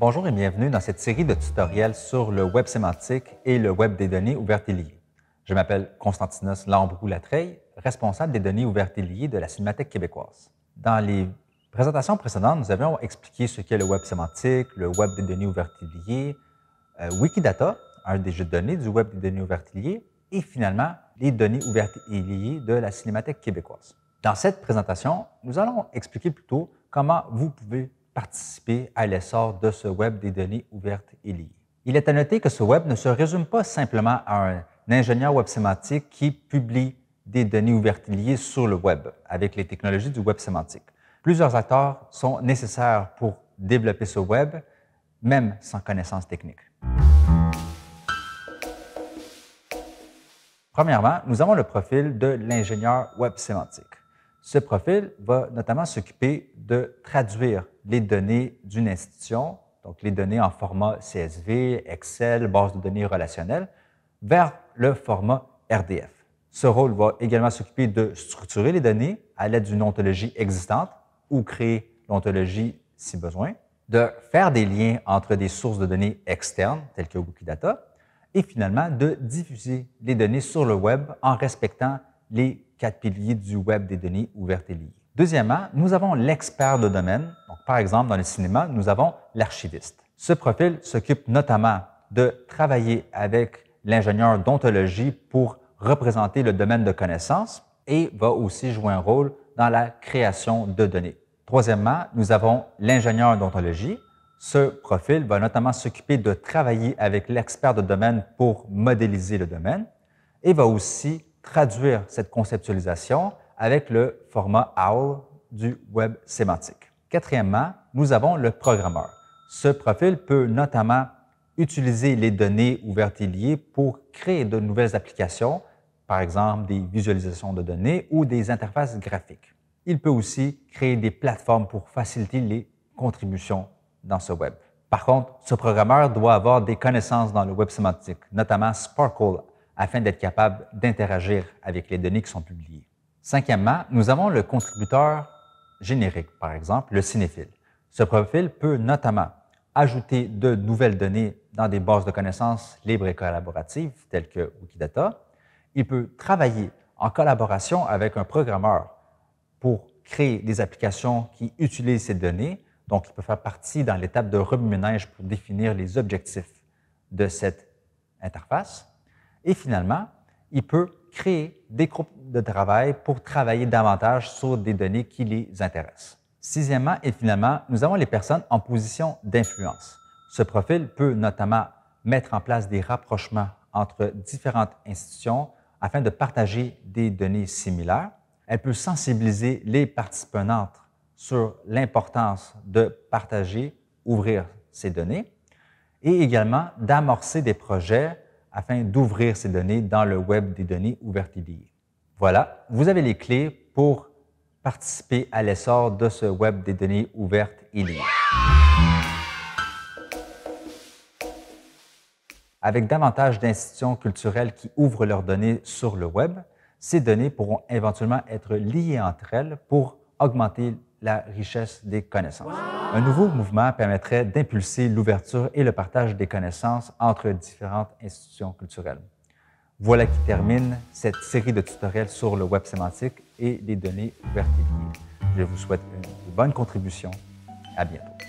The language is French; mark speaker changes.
Speaker 1: Bonjour et bienvenue dans cette série de tutoriels sur le web sémantique et le web des données ouvertes et liées. Je m'appelle Constantinos Lambrou-Latreille, responsable des données ouvertes et liées de la Cinémathèque québécoise. Dans les présentations précédentes, nous avions expliqué ce qu'est le web sémantique, le web des données ouvertes et liées, Wikidata, un des jeux de données du web des données ouvertes et liées, et finalement les données ouvertes et liées de la Cinémathèque québécoise. Dans cette présentation, nous allons expliquer plutôt comment vous pouvez participer à l'essor de ce web des données ouvertes et liées. Il est à noter que ce web ne se résume pas simplement à un ingénieur web sémantique qui publie des données ouvertes et liées sur le web avec les technologies du web sémantique. Plusieurs acteurs sont nécessaires pour développer ce web, même sans connaissances techniques. Premièrement, nous avons le profil de l'ingénieur web sémantique. Ce profil va notamment s'occuper de traduire les données d'une institution, donc les données en format CSV, Excel, base de données relationnelle, vers le format RDF. Ce rôle va également s'occuper de structurer les données à l'aide d'une ontologie existante ou créer l'ontologie si besoin, de faire des liens entre des sources de données externes, telles que Wikidata, et finalement de diffuser les données sur le web en respectant les 4 piliers du web des données ouvertes et liées. Deuxièmement, nous avons l'expert de domaine. Donc, par exemple, dans le cinéma, nous avons l'archiviste. Ce profil s'occupe notamment de travailler avec l'ingénieur d'ontologie pour représenter le domaine de connaissance et va aussi jouer un rôle dans la création de données. Troisièmement, nous avons l'ingénieur d'ontologie. Ce profil va notamment s'occuper de travailler avec l'expert de domaine pour modéliser le domaine et va aussi traduire cette conceptualisation avec le format OWL du web sémantique. Quatrièmement, nous avons le programmeur. Ce profil peut notamment utiliser les données ouvertes et liées pour créer de nouvelles applications, par exemple des visualisations de données ou des interfaces graphiques. Il peut aussi créer des plateformes pour faciliter les contributions dans ce web. Par contre, ce programmeur doit avoir des connaissances dans le web sémantique, notamment Sparkle, afin d'être capable d'interagir avec les données qui sont publiées. Cinquièmement, nous avons le contributeur générique, par exemple, le cinéphile. Ce profil peut notamment ajouter de nouvelles données dans des bases de connaissances libres et collaboratives, telles que Wikidata. Il peut travailler en collaboration avec un programmeur pour créer des applications qui utilisent ces données. Donc, il peut faire partie dans l'étape de remue-ménage pour définir les objectifs de cette interface. Et finalement, il peut créer des groupes de travail pour travailler davantage sur des données qui les intéressent. Sixièmement et finalement, nous avons les personnes en position d'influence. Ce profil peut notamment mettre en place des rapprochements entre différentes institutions afin de partager des données similaires. Elle peut sensibiliser les parties prenantes sur l'importance de partager, ouvrir ces données et également d'amorcer des projets afin d'ouvrir ces données dans le web des données ouvertes et liées. Voilà, vous avez les clés pour participer à l'essor de ce web des données ouvertes et liées. Avec davantage d'institutions culturelles qui ouvrent leurs données sur le web, ces données pourront éventuellement être liées entre elles pour augmenter la richesse des connaissances. Un nouveau mouvement permettrait d'impulser l'ouverture et le partage des connaissances entre différentes institutions culturelles. Voilà qui termine cette série de tutoriels sur le web sémantique et les données ouvertes et liées. Je vous souhaite une bonne contribution. À bientôt.